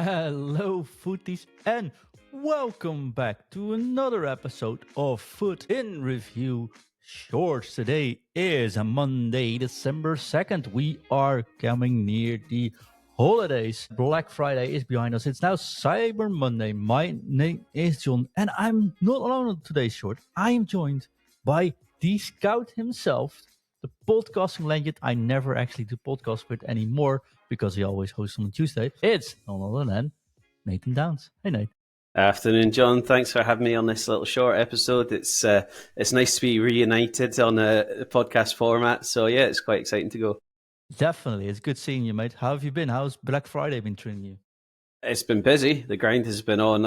Hello, footies, and welcome back to another episode of Foot in Review Shorts. Today is a Monday, December 2nd. We are coming near the holidays. Black Friday is behind us. It's now Cyber Monday. My name is John, and I'm not alone on today's short. I am joined by the scout himself, the podcasting legend I never actually do podcast with anymore because he always hosts on Tuesday. It's none other than Nathan Downs. Hey, Nate. Afternoon, John. Thanks for having me on this little short episode. It's nice to be reunited on a podcast format. So yeah, it's quite exciting to go. Definitely. It's good seeing you, mate. How have you been? How's Black Friday been treating you? It's been busy. The grind has been on.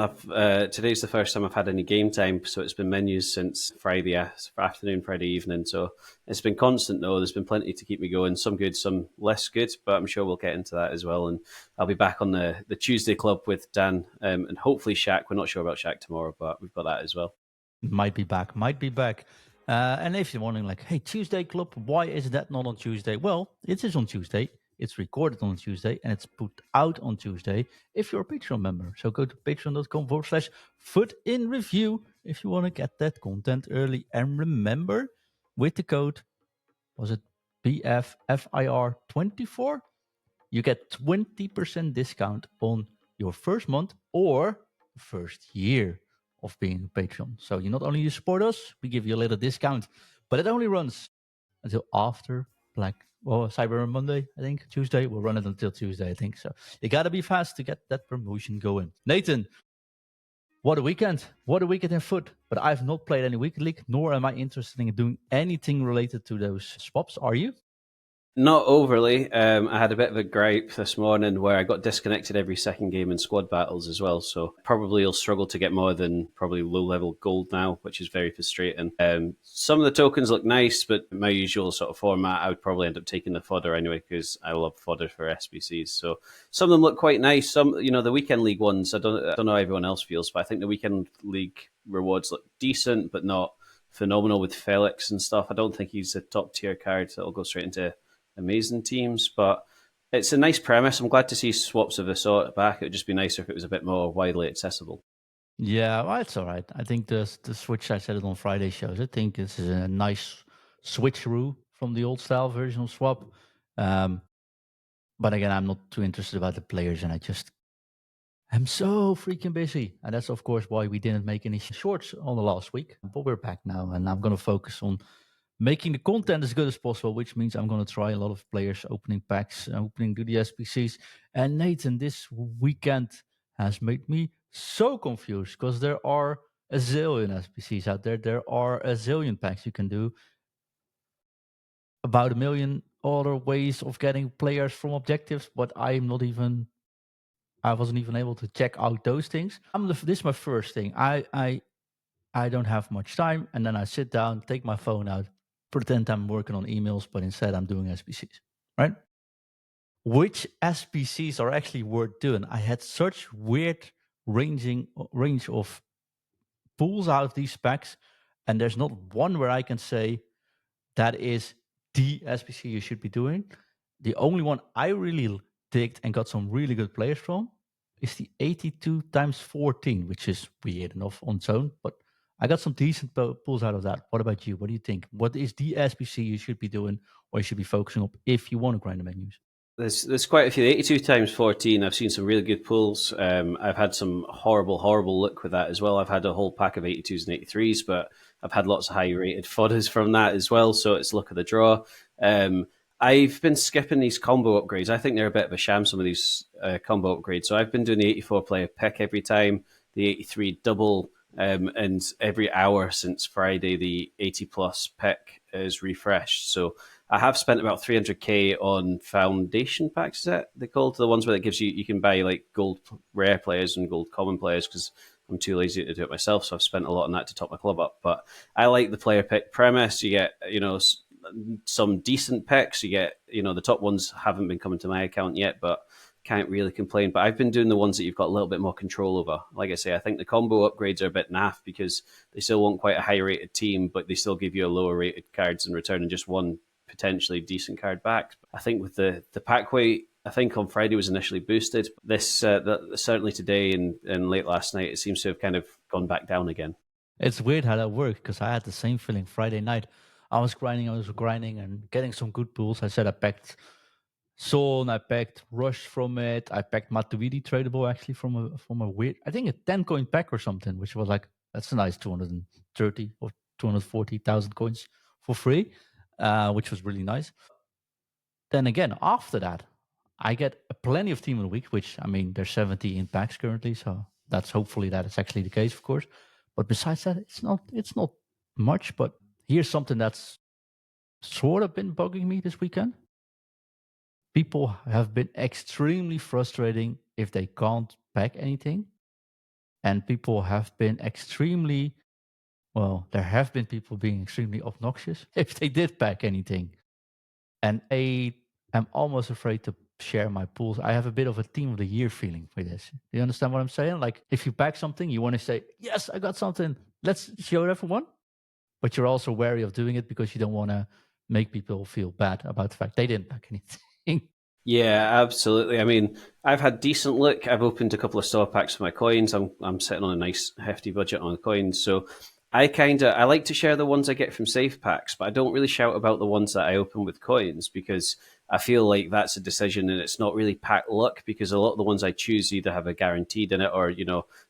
Today's the first time I've had any game time, so it's been menus since Friday afternoon, Friday evening. So it's been constant though. There's been plenty to keep me going. Some good, some less good, but I'm sure we'll get into that as well. And I'll be back on the Tuesday club with Dan and hopefully Shaq. We're not sure about Shaq tomorrow, but we've got that as well. Might be back. And if you're wondering, like, hey, Tuesday club, why is that not on Tuesday? Well, it is on Tuesday. It's recorded on Tuesday and it's put out on Tuesday if you're a Patreon member. So go to patreon.com/footinreview if you want to get that content early. And remember, with the code, was it BFFIR24? You get 20% discount on your first month or first year of being a Patreon. So you not only support us, we give you a little discount, but it only runs until after Cyber Monday, I think. Tuesday. We'll run it until Tuesday, I think. So you got to be fast to get that promotion going. Nathan, what a weekend. What a weekend in foot. But I've not played any weekend league, nor am I interested in doing anything related to those swaps. Are you? Not overly. I had a bit of a gripe this morning where I got disconnected every second game in squad battles as well. So probably you'll struggle to get more than probably low-level gold now, which is very frustrating. Some of the tokens look nice, but my usual sort of format, I would probably end up taking the fodder anyway because I love fodder for SBCs. So some of them look quite nice. Some, the weekend league ones, I don't know how everyone else feels, but I think the weekend league rewards look decent, but not phenomenal with Felix and stuff. I don't think he's a top-tier card that'll go straight into amazing teams, but it's a nice premise. I'm glad to see swaps of the sort back. It would just be nicer if it was a bit more widely accessible. Yeah, well, it's all right. I think the switch, I said it on Friday shows, I think this is a nice switcheroo from the old style version of swap. But again, I'm not too interested about the players, and I'm so freaking busy. And that's, of course, why we didn't make any shorts on the last week. But we're back now, and I'm going to focus on making the content as good as possible, which means I'm going to try a lot of players opening packs, opening to the SBCs. And Nathan, this weekend has made me so confused because there are a zillion SBCs out there. There are a zillion packs you can do. About a million other ways of getting players from objectives, but I wasn't even able to check out those things. This is my first thing. I don't have much time, and then I sit down, take my phone out, pretend I'm working on emails, but instead I'm doing SBCs, right? Which SBCs are actually worth doing? I had such weird range of pulls out of these specs, and there's not one where I can say that is the SBC you should be doing. The only one I really digged and got some really good players from is the 82 times 14, which is weird enough on its own, but I got some decent pulls out of that. What about you? What do you think? What is the SBC you should be doing or you should be focusing on if you want to grind the menus? There's quite a few. 82 times 14, I've seen some really good pulls. I've had some horrible luck with that as well. I've had a whole pack of 82s and 83s, but I've had lots of high-rated fodders from that as well, so it's luck of the draw. I've been skipping these combo upgrades. I think they're a bit of a sham, some of these combo upgrades. So I've been doing the 84-player pick every time, the 83 double, and every hour since Friday, the 80-plus pick is refreshed. So I have spent about 300k on foundation packs, is that they called? The ones where it gives you can buy like gold rare players and gold common players because I'm too lazy to do it myself. So I've spent a lot on that to top my club up. But I like the player pick premise. You get, some decent picks. You get, the top ones haven't been coming to my account yet, but can't really complain. But I've been doing the ones that you've got a little bit more control over. Like I say, I think the combo upgrades are a bit naff because they still want quite a high rated team, but they still give you a lower rated cards in return and just one potentially decent card back. I think with the pack weight I think on Friday was initially boosted. This certainly today and late last night, it seems to have kind of gone back down again. It's weird how that works because I had the same feeling Friday night. I was grinding and getting some good pulls. I said I packed Son, I packed Rush from it. I packed Matuidi tradable actually from a weird, I think a 10 coin pack or something, which was like, that's a nice 230 or 240,000 coins for free, which was really nice. Then again, after that, I get plenty of team of the week, which I mean, there's 70 in packs currently, so that's hopefully that is actually the case, of course. But besides that, it's not much. But here's something that's sort of been bugging me this weekend. People have been extremely frustrating if they can't pack anything, and people have been extremely well. There have been people being extremely obnoxious if they did pack anything. And I'm almost afraid to share my pools. I have a bit of a team of the year feeling for this. Do you understand what I'm saying? Like if you pack something, you want to say, yes, I got something. Let's show it everyone. But you're also wary of doing it because you don't want to make people feel bad about the fact they didn't pack anything. Yeah, absolutely. I mean, I've had decent luck. I've opened a couple of store packs for my coins. I'm sitting on a nice hefty budget on coins, so I like to share the ones I get from safe packs, but I don't really shout about the ones that I open with coins because I feel like that's a decision and it's not really pack luck because a lot of the ones I choose either have a guaranteed in it or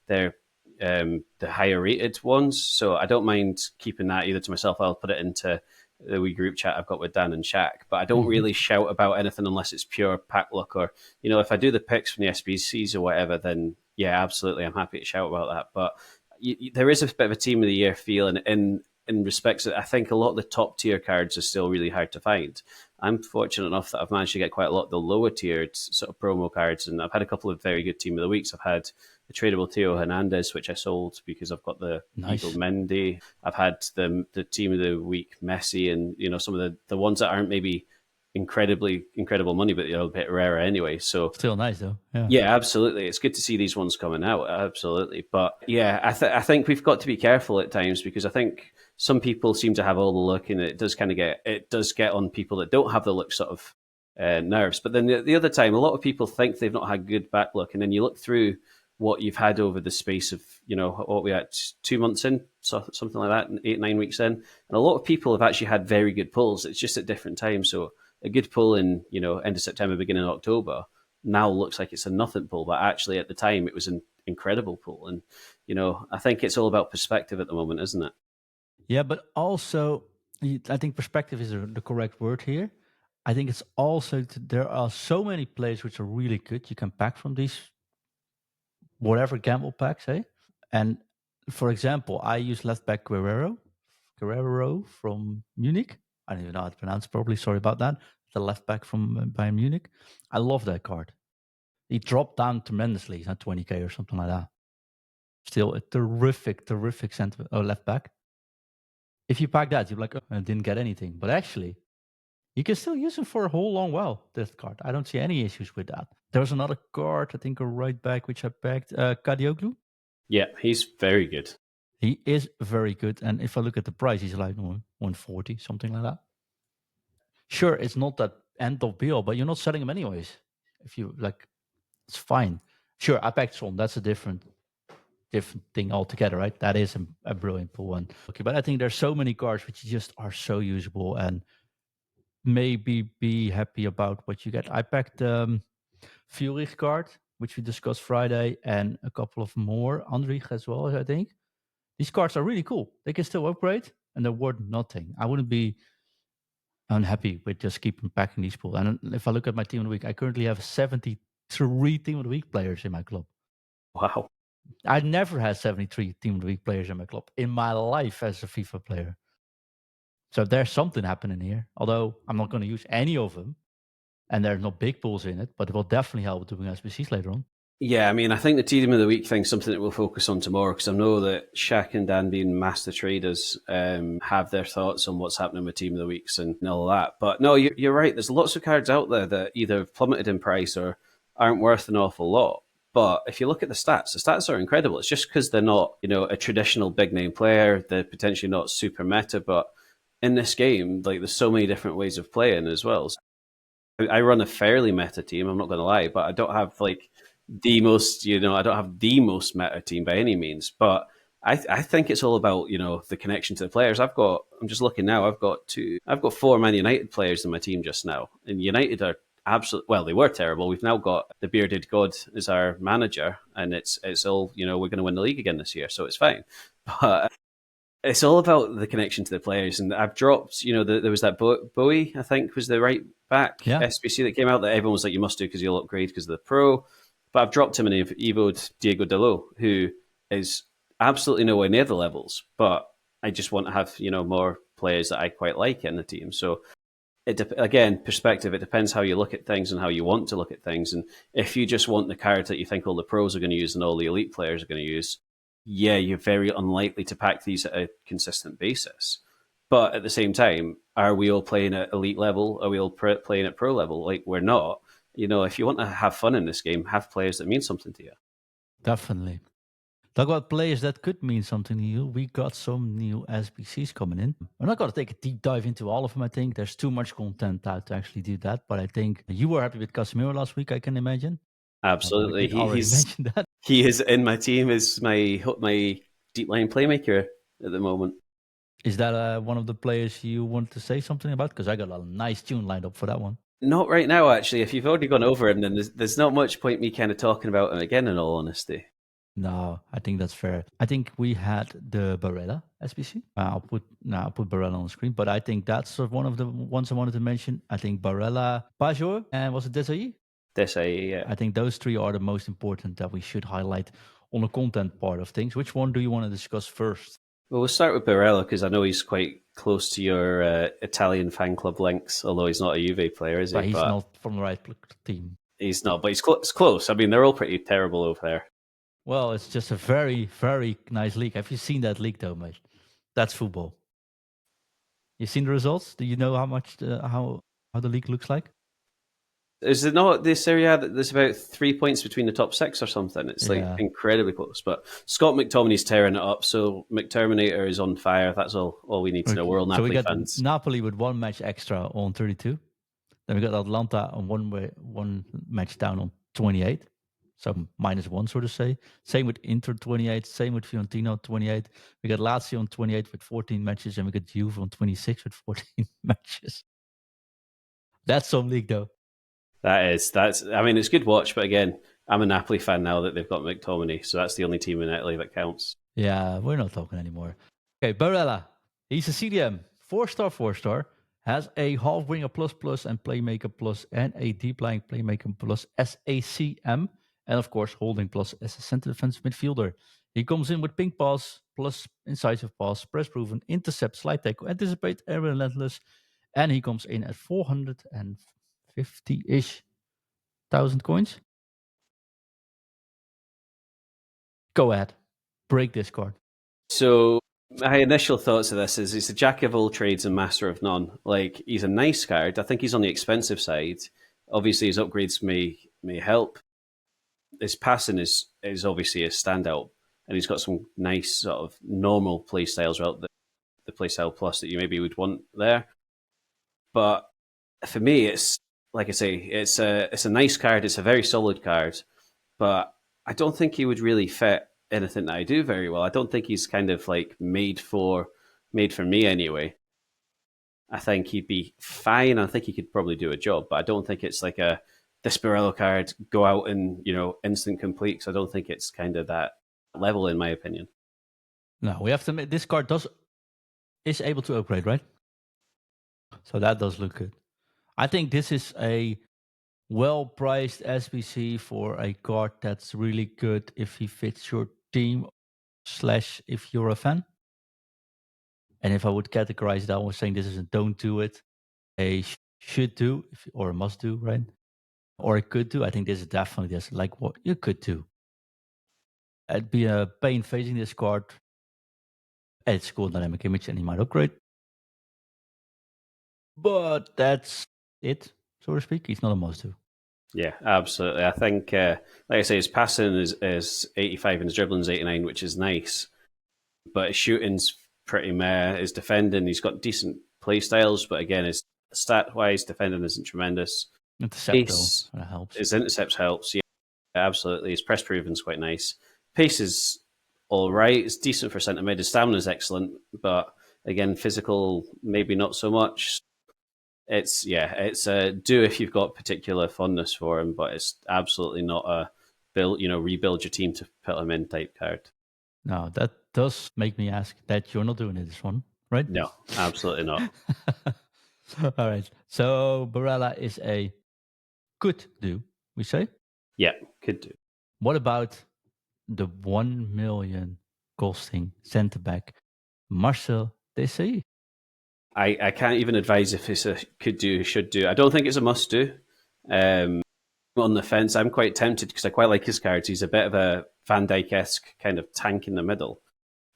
they're the higher rated ones. So I don't mind keeping that either to myself. I'll put it into the wee group chat I've got with Dan and Shaq, but I don't really shout about anything unless it's pure pack luck or, if I do the picks from the SBCs or whatever, then yeah, absolutely. I'm happy to shout about that. But there is a bit of a team of the year feel in respects that I think a lot of the top tier cards are still really hard to find. I'm fortunate enough that I've managed to get quite a lot of the lower tiered sort of promo cards, and I've had a couple of very good team of the weeks. I've had the tradable Theo Hernandez, which I sold because I've got the Nice. Eagle Mendy. I've had the team of the week Messi, and some of the ones that aren't maybe incredible money, but a bit rarer anyway. So Still nice though. yeah, absolutely. It's good to see these ones coming out. Absolutely. But yeah, I think we've got to be careful at times because I think some people seem to have all the luck and it does get on people that don't have the luck sort of nerves. But then the other time, a lot of people think they've not had good back luck. And then you look through what you've had over the space of, what we had 2 months in, so something like that, 8, 9 weeks in. And a lot of people have actually had very good pulls. It's just at different times. So a good pull in, end of September, beginning of October now looks like it's a nothing pull, but actually at the time it was an incredible pull. And, I think it's all about perspective at the moment, isn't it? Yeah, but also, I think perspective is the correct word here. I think it's also, there are so many players which are really good. You can pack from these whatever gamble packs, eh? And for example, I use left back Guerrero from Munich. I don't even know how to pronounce it properly. Sorry about that. The left back from Bayern Munich. I love that card. He dropped down tremendously. He's not 20k or something like that. Still a terrific left back. If you pack that, you're like, oh, I didn't get anything. But actually, you can still use him for a whole long while, that card. I don't see any issues with that. There was another card, I think a right back, which I packed, Kadioglu. Yeah, he's very good. He is very good. And if I look at the price, he's like 140, something like that. Sure, it's not that end of be all, but you're not selling him anyways. If you like, it's fine. Sure, I packed Son. That's a different thing altogether, right? That is a brilliant pull one. Okay, but I think there's so many cards which just are so usable and maybe be happy about what you get. I packed Fury card, which we discussed Friday, and a couple of more Andrich as well, I think. These cards are really cool. They can still upgrade and they're worth nothing. I wouldn't be unhappy with just keeping packing these pools. And if I look at my team of the week, I currently have 73 team of the week players in my club. Wow. I never had 73 team of the week players in my club in my life as a FIFA player. So there's something happening here. Although I'm not going to use any of them, and there's no big pools in it, but it will definitely help doing SBCs later on. Yeah, I mean, I think the team of the week thing is something that we'll focus on tomorrow because I know that Shaq and Dan, being master traders, have their thoughts on what's happening with team of the weeks and all that. But no, you're right. There's lots of cards out there that either have plummeted in price or aren't worth an awful lot. But if you look at the stats are incredible. It's just because they're not, a traditional big name player. They're potentially not super meta, but in this game, like there's so many different ways of playing as well. I run a fairly meta team. I'm not going to lie, but I don't have like the most. I don't have the most meta team by any means. But I think it's all about the connection to the players. I'm just looking now. I've got 4 Man United players in my team just now, and United are absolute. Well, they were terrible. We've now got the bearded god as our manager, and it's all we're going to win the league again this year, so it's fine. But it's all about the connection to the players. And I've dropped, there was that Bowie, I think, was the right back Yeah, SBC that came out that everyone was like, you must do because you'll upgrade because of the pro. But I've dropped him and Evoed Diego Dalot, who is absolutely nowhere near the levels. But I just want to have, more players that I quite like in the team. So again, perspective, it depends how you look at things and how you want to look at things. And if you just want the card that you think all the pros are going to use and all the elite players are going to use, yeah, you're very unlikely to pack these at a consistent basis. But at the same time, are we all playing at elite level? Are we all playing at pro level? Like, we're not. If you want to have fun in this game, have players that mean something to you. definitely. Talk about players that could mean something to you. We got some new SBCs coming in. I'm not going to take a deep dive into all of them. I think there's too much content out to actually do that. But I think you were happy with Casemiro last week, I can imagine. We Absolutely, did already mention that. he is in my team as my deep line playmaker at the moment. Is that one of the players you want to say something about? Because I got a nice tune lined up for that one. Not right now, actually. If you've already gone over him, then there's not much point me kind of talking about him again. In all honesty, No, I think that's fair. I think we had the Barella SBC. I'll put Barella on the screen, but I think that's one of the ones I wanted to mention. I think Barella, Pajot, and was it Desailly? yeah. I think those 3 are the most important that we should highlight on the content part of things. Which one do you want to discuss first? Well, we'll start with Barella because I know he's quite close to your Italian fan club links, although he's not a Juve player, is he? But he's not from the right team. He's not, but he's it's close. I mean, they're all pretty terrible over there. Well, it's just a very, very nice league. Have you seen that league though, mate? That's football. You seen the results? Do you know how much how the league looks like? Is it not this area that there's about 3 points between the top 6 or something? It's like incredibly close. But Scott McTominay's tearing it up, so McTerminator is on fire. That's all we need to know. We're all Napoli so we got fans. Napoli with 1 match extra on 32. Then we got Atlanta on one match down on 28. So -1, so to say. Same with Inter 28. Same with Fiorentina 28. We got Lazio on 28 with 14 matches, and we got Juve on 26 with 14 matches. That's some league, though. That's. I mean, it's good watch, but again, I'm a Napoli fan now that they've got McTominay, so that's the only team in Italy that counts. Yeah, we're not talking anymore. Okay, Barella. He's a CDM, 4-star, 4-star. Has a half winger plus plus and playmaker plus and a deep lying playmaker plus SACM. And of course, holding plus as a center defensive midfielder. He comes in with pink pass plus incisive pass, press proven, intercept, slide tackle, anticipate, and relentless. And he comes in at 450-ish thousand coins. Go ahead. Break this card. So my initial thoughts of this is he's a jack of all trades and master of none. Like, he's a nice card. I think he's on the expensive side. Obviously, his upgrades may help. His passing is obviously a standout, and he's got some nice sort of normal play styles throughout the play style plus that you maybe would want there. But for me, it's like I say, it's a nice card. It's a very solid card, but I don't think he would really fit anything that I do very well. I don't think he's kind of like made for me anyway. I think he'd be fine. I think he could probably do a job, but I don't think it's like a Desperello card, go out and instant complete. Because I don't think it's kind of that level, in my opinion. No, we have to admit this card is able to upgrade, right? So that does look good. I think this is a well-priced SBC for a card that's really good if he fits your team / if you're a fan. And if I would categorize that, I was saying this is a don't do it, a should do, or a must do, right? Or it could do. I think this is definitely this, like what you could do. It'd be a pain facing this card. It's cool dynamic image and he might upgrade. But that's it, so to speak. He's not a must do. Yeah, absolutely. I think, like I say, his passing is 85 and his dribbling is 89, which is nice. But his shooting's pretty meh. His defending, he's got decent play styles, but again, his stat-wise, defending isn't tremendous. Intercept though, Pace, that helps. his intercepts helps. Yeah, absolutely. His press proven's quite nice. Pace is all right. It's decent for centre mid. His stamina is excellent, but again, physical maybe not so much. It's a do if you've got particular fondness for him, but it's absolutely not a rebuild your team to put him in type card. Now that does make me ask that you're not doing it this one, right? No, absolutely not. All right. So Barella is a could do, we say. Yeah, could do. What about the 1 million costing centre back Marcel Desailly? I can't even advise if it's a could do, should do. I don't think it's a must do. On the fence, I'm quite tempted because I quite like his cards. He's a bit of a Van Dijk-esque kind of tank in the middle.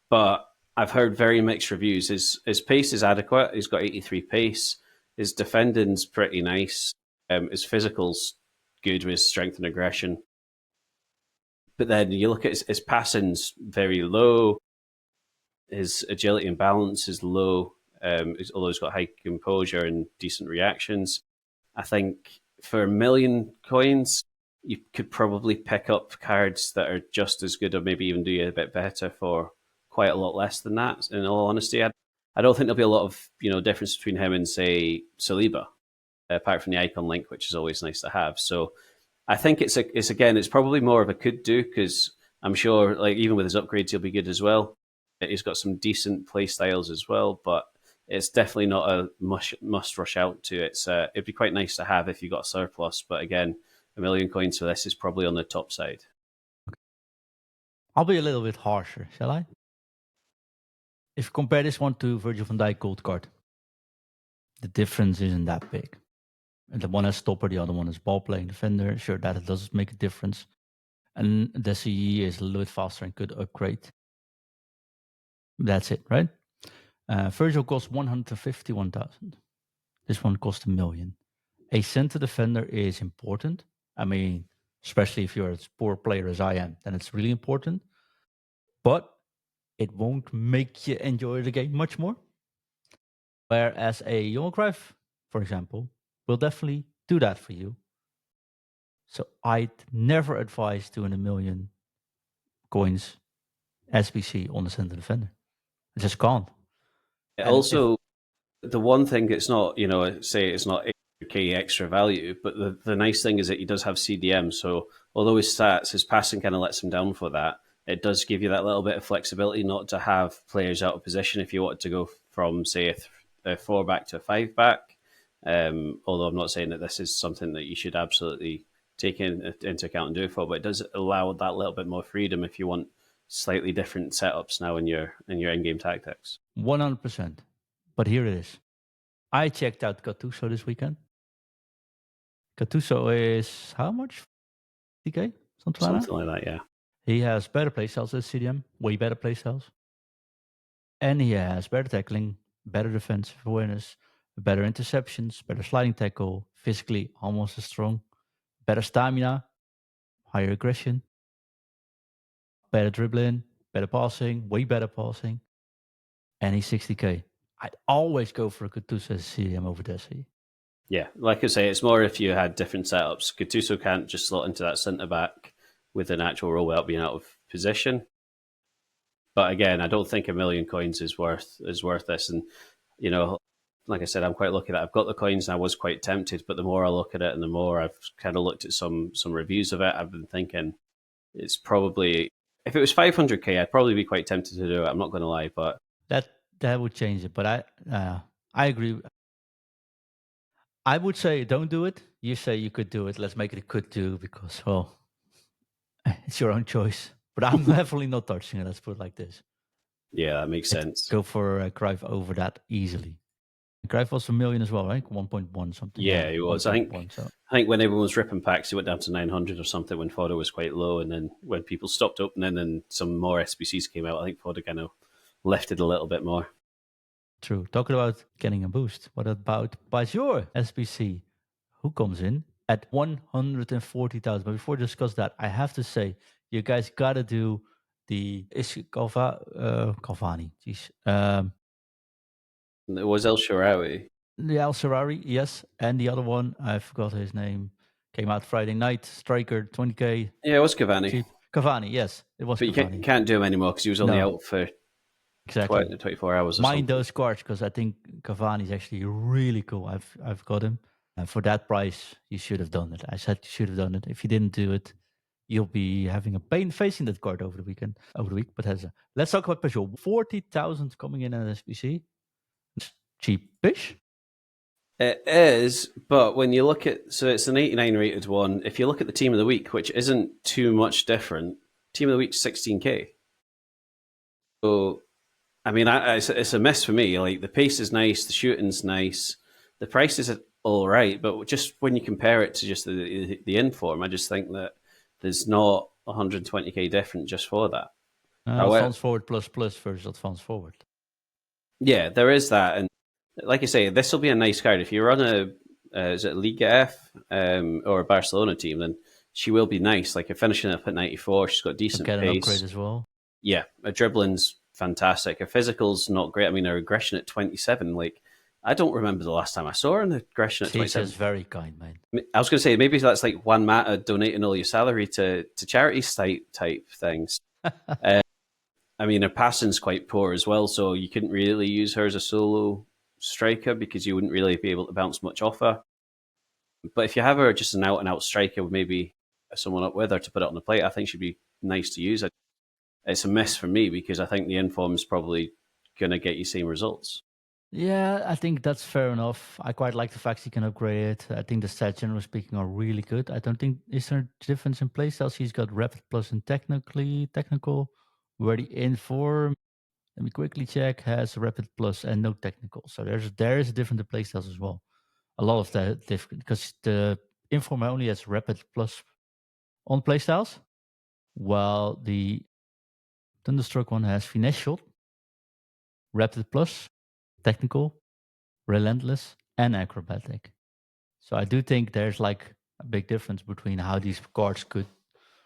But I've heard very mixed reviews. His pace is adequate. He's got 83 pace. His defending's pretty nice. His physical's good with his strength and aggression. But then you look at his passing's very low. His agility and balance is low, although he's got high composure and decent reactions. I think for 1 million coins, you could probably pick up cards that are just as good or maybe even do you a bit better for quite a lot less than that, in all honesty. I don't think there'll be a lot of difference between him and, say, Saliba, apart from the icon link, which is always nice to have. So I think it's probably more of a could do because I'm sure like even with his upgrades he'll be good as well. He's got some decent play styles as well, but it's definitely not a must rush out to. It'd be quite nice to have if you got a surplus, but again, 1 million coins for this is probably on the top side. I'll be a little bit harsher, shall I? If you compare this one to Virgil van Dijk gold card, the difference isn't that big. And the one has stopper, the other one is ball playing defender. Sure, that does make a difference. And the CE is a little bit faster and could upgrade. That's it, right? Virgil costs 151,000. This one costs 1 million. A center defender is important. I mean, especially if you're a poor player as I am, then it's really important. But it won't make you enjoy the game much more. Whereas a Johan Cruyff, for example, will definitely do that for you. So I'd never advise doing 1 million coins SBC on the center defender. I just can't. And Also, the one thing it's not, say it's not 800k extra value, but the nice thing is that he does have CDM. So although his passing kind of lets him down for that, it does give you that little bit of flexibility not to have players out of position if you wanted to go from, say, a 4 back to a 5 back. Although I'm not saying that this is something that you should absolutely take into account and do it for, but it does allow that little bit more freedom if you want slightly different setups now in your in-game tactics. 100%. But here it is. I checked out Gattuso this weekend. Gattuso is how much? DK? Something like that, yeah. He has better playstyles than CDM, way better playstyles. And he has better tackling, better defensive awareness, better interceptions, better sliding tackle, physically almost as strong, better stamina, higher aggression, better dribbling, better passing, way better passing. And he's 60k. I'd always go for a Gattuso as CDM over Desi. Yeah, like I say, it's more if you had different setups. Gattuso can't just slot into that centre back with an actual role without being out of position. But again, I don't think 1 million coins is worth this. And like I said, I'm quite lucky that I've got the coins and I was quite tempted. But the more I look at it and the more I've kind of looked at some reviews of it, I've been thinking it's probably, if it was 500k, I'd probably be quite tempted to do it. I'm not going to lie, but that would change it. But I agree. I would say don't do it. You say you could do it. Let's make it a could do because, well, it's your own choice. But I'm definitely not touching it. Let's put it like this. Yeah, that makes sense. Go for Cruyff over that easily. Cruyff was 1 million as well, right? 1.1 something. Yeah, he was. I think when everyone was ripping packs, he went down to 900 or something when Fodder was quite low. And then when people stopped opening and some more SBCs came out, I think Fodder kind of lifted a little bit more. True. Talking about getting a boost. What about Bajor SBC? Who comes in at 140,000? But before we discuss that, I have to say, you guys got to do the Cavani. Jeez. It was El Shaarawy. The Al Serrari, yes, and the other one I forgot his name. Came out Friday night. Striker, 20k, Yeah, it was Cavani, cheap. Cavani, yes, it was but you Cavani. can't do him anymore because he was only No, out for exactly. 24 hours or Mind something. those cards because I think Cavani is actually really cool. I've got him, and for that price, you should have done it. I said you should have done it. If you didn't do it, you'll be having a pain facing that card over the week. But let's talk about Peugeot. 40,000 coming in at SBC. It's cheapish. It is, but when you look at, so it's an 89 rated one. If you look at the team of the week, which isn't too much different, team of the week's 16k. So, I mean, it's a miss for me. Like, the pace is nice, the shooting's nice, the price is all right, but just when you compare it to just the inform, I just think that there's not 120k different just for that. However, Advance forward plus plus versus advance forward. yeah, there is that, and like I say, this will be a nice card. If you run is it Liga F or a Barcelona team, then she will be nice. Like, you're finishing up at 94, she's got decent Get an upgrade pace. as well. Yeah, her dribbling's fantastic. Her physical's not great. I mean, her aggression at 27, like, I don't remember the last time I saw her in aggression at She's 27. just very kind, man. I was going to say maybe that's like Juan Mata donating all your salary to charities type things. I mean, her passing's quite poor as well, so you couldn't really use her as a solo striker because you wouldn't really be able to bounce much off her. But if you have her just an out and out striker with maybe someone up with her to put it on the plate, I think she'd be nice to use. It's a miss for me because I think the inform is probably going to get you same results. Yeah, I think that's fair enough. I quite like the fact you can upgrade it. I think the stats, generally speaking, are really good. I don't think is there a difference in playstyle. She's got rapid plus and technical, where the inform, let me quickly check, has rapid plus and no technical. So there is a different in playstyles as well. A lot of that different because the inform only has rapid plus on playstyles, while the Thunderstruck one has finesse shot, rapid plus, technical, relentless, and acrobatic. So I do think there's like a big difference between how these cards could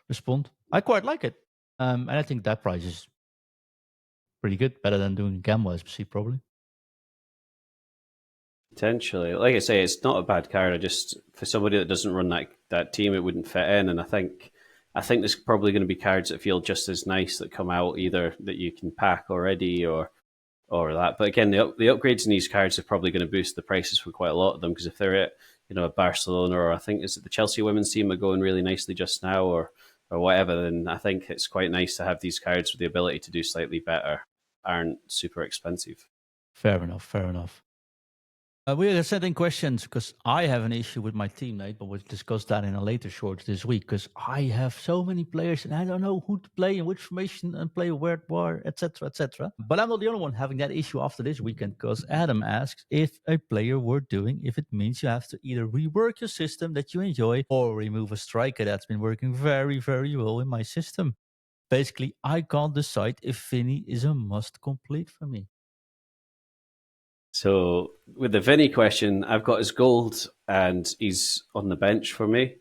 respond. I quite like it. And I think that price is pretty good, better than doing Gamma SBC probably. Potentially, like I say, it's not a bad card. I just, for somebody that doesn't run that team, it wouldn't fit in. And I think there's probably going to be cards that feel just as nice that come out either that you can pack already or that. But again, the upgrades in these cards are probably going to boost the prices for quite a lot of them because if they're at a Barcelona or I think is it the Chelsea women's team are going really nicely just now or whatever, then I think it's quite nice to have these cards with the ability to do slightly better, aren't super expensive. Fair enough. Fair enough. We are sending questions because I have an issue with my teammate, but we'll discuss that in a later short this week because I have so many players and I don't know who to play and which formation and play where, etc., etc. But I'm not the only one having that issue after this weekend because Adam asks if a player worth doing if it means you have to either rework your system that you enjoy or remove a striker that's been working very, very well in my system. Basically, I can't decide if Vinny is a must complete for me. So with the Vinny question, I've got his gold and he's on the bench for me.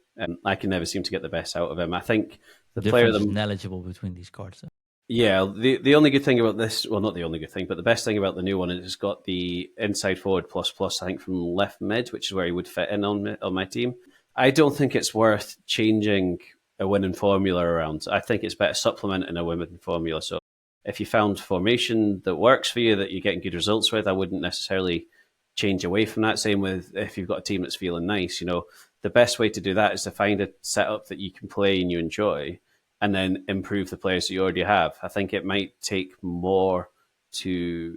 I can never seem to get the best out of him. I think the player Difference is that negligible between these cards. yeah, the only good thing about this, well, not the only good thing, but the best thing about the new one is it's got the inside forward plus plus. I think from left mid, which is where he would fit in on my team. I don't think it's worth changing a winning formula around. I think it's better supplementing a winning formula. So if you found formation that works for you that you're getting good results with, I wouldn't necessarily change away from that. Same with if you've got a team that's feeling nice. The best way to do that is to find a setup that you can play and you enjoy and then improve the players that you already have. I think it might take more to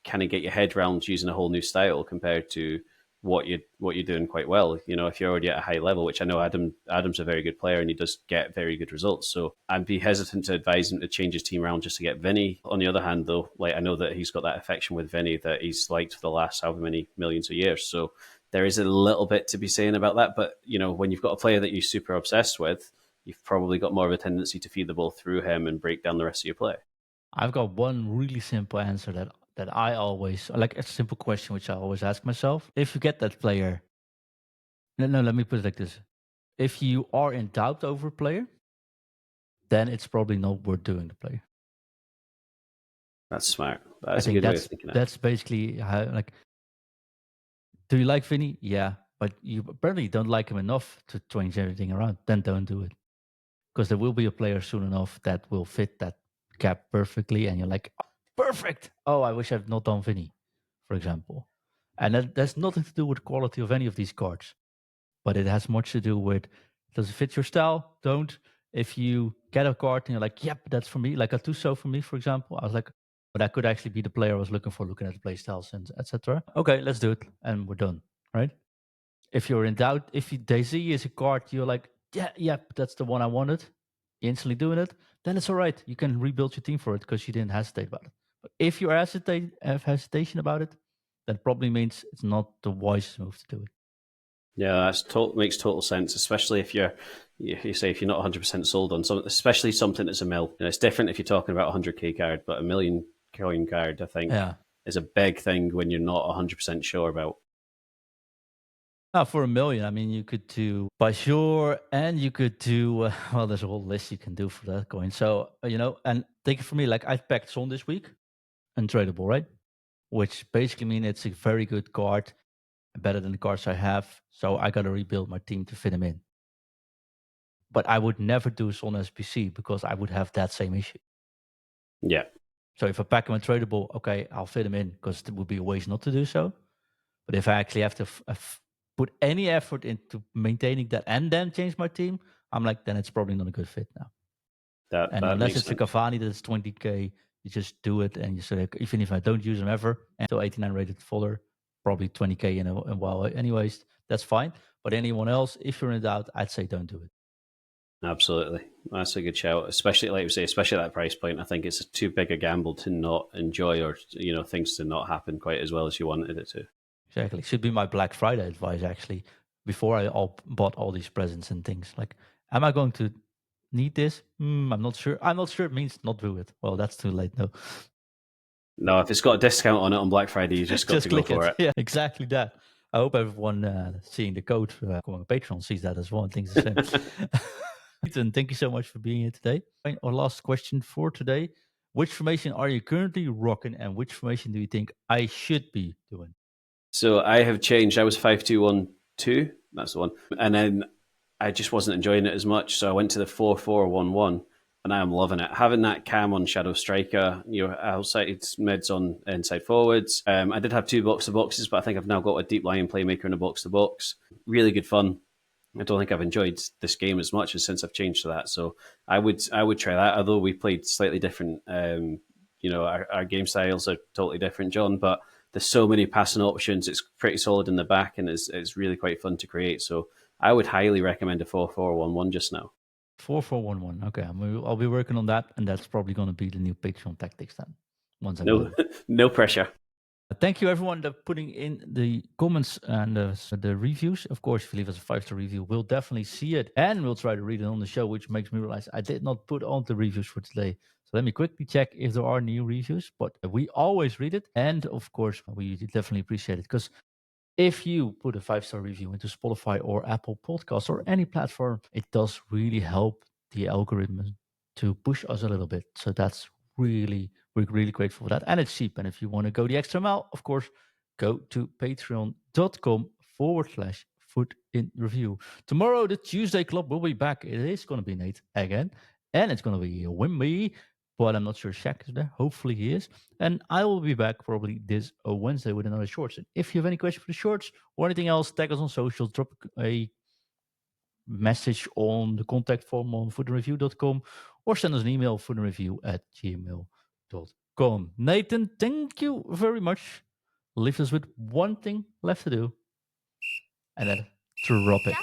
kind of get your head around using a whole new style compared to what you're doing quite well. If you're already at a high level, which I know Adam's a very good player and he does get very good results. So I'd be hesitant to advise him to change his team around just to get Vinny. On the other hand, though, like I know that he's got that affection with Vinny that he's liked for the last however many millions of years. So there is a little bit to be saying about that. But when you've got a player that you're super obsessed with, you've probably got more of a tendency to feed the ball through him and break down the rest of your play. I've got one really simple answer that I always like a simple question which I always ask myself. If you get that player, no, let me put it like this. If you are in doubt over a player, then it's probably not worth doing the player. That's smart. I That's a think good way of thinking of it. that's basically how like Do you like Vinny? Yeah, but you apparently don't like him enough to change everything around. Then don't do it, because there will be a player soon enough that will fit that gap perfectly, and you're like, "Oh, perfect. Oh, I wish I've not done Vinny, for example." And that's nothing to do with the quality of any of these cards, but it has much to do with, does it fit your style? Don't. If you get a card and you're like, yep, that's for me, like a Tuso for me, for example, I was like, but that could actually be the player I was looking for, looking at the play styles and etc. Okay, let's do it, and we're done, right? If you're in doubt, if Daisy is a card, you're like, yeah, yep, that's the one I wanted, you're instantly doing it, then it's all right. You can rebuild your team for it because you didn't hesitate about it. But if you have hesitation about it, that probably means it's not the wisest move to do it. Yeah, makes total sense, especially if you say if you're not 100% sold on something, especially something that's a mill. It's different if you're talking about a 100k card, but a million coin card, I think, Yeah. is a big thing when you're not 100% sure about. Now, for 1 million, I mean, you could do Bajor and you could do, well, there's a whole list you can do for that coin. So, and take it from me, like I've packed Son this week, untradeable, right? Which basically means it's a very good card, better than the cards I have. So I got to rebuild my team to fit him in. But I would never do Son SBC because I would have that same issue. Yeah. So if I pack him untradeable, okay, I'll fit him in because it would be a waste not to do so. But if I actually have to put any effort into maintaining that and then change my team, I'm like, then it's probably not a good fit now. And That unless makes it's a sense. Cavani that's 20k, you just do it and you say, like, even if I don't use him ever, and still 89 rated fodder, probably 20k in a while anyways, that's fine. But anyone else, if you're in doubt, I'd say don't do it. Absolutely. That's a good shout, especially like we say, especially at that price point. I think it's too big a gamble to not enjoy, or things to not happen quite as well as you wanted it to. Exactly. Should be my Black Friday advice actually. Before I bought all these presents and things, like, am I going to need this? I'm not sure. I'm not sure. It means not do it. Well, that's too late. No, No, if it's got a discount on it on Black Friday, you just got just to go click for it. it. Yeah, exactly that. I hope everyone seeing the code coming on Patreon sees that as well and thinks the same. Ethan, thank you so much for being here today. Our last question for today: which formation are you currently rocking, and which formation do you think I should be doing? So I have changed. I was 5-2-1-2. That's the one. And then I just wasn't enjoying it as much. So I went to the 4-4-1-1, and I am loving it. Having that cam on Shadow Striker, outside mids on inside forwards. I did have 2 box to boxes, but I think I've now got a deep lying playmaker and a box to box. Really good fun. I don't think I've enjoyed this game as much as since I've changed to that. So I would try that. Although we played slightly different, our game styles are totally different, John. But there's so many passing options. It's pretty solid in the back, and it's really quite fun to create. So I would highly recommend a 4-4-1-1 just now. 4-4-1-1. Okay, I'll be working on that, and that's probably going to be the new Patreon tactics then. Once I got No, them. no pressure. Thank you everyone that putting in the comments and the reviews. Of course, if you leave us a 5-star review, we'll definitely see it and we'll try to read it on the show, which makes me realize I did not put on the reviews for today. So let me quickly check if there are new reviews, but we always read it. And of course, we definitely appreciate it because if you put a 5-star review into Spotify or Apple Podcasts or any platform, it does really help the algorithm to push us a little bit. So that's we're really grateful for that. And it's cheap. And if you want to go the extra mile, of course, go to patreon.com/foot in review. Tomorrow, the Tuesday Club will be back. It is going to be Nate again. And it's going to be Wimby, but I'm not sure Shaq is there. Hopefully he is. And I will be back probably this Wednesday with another shorts. And if you have any questions for the shorts or anything else, tag us on socials, drop a message on the contact form on foodandreview.com or send us an email, foodandreview@gmail.com. Nathan, thank you very much. Leave us with one thing left to do, and then drop it.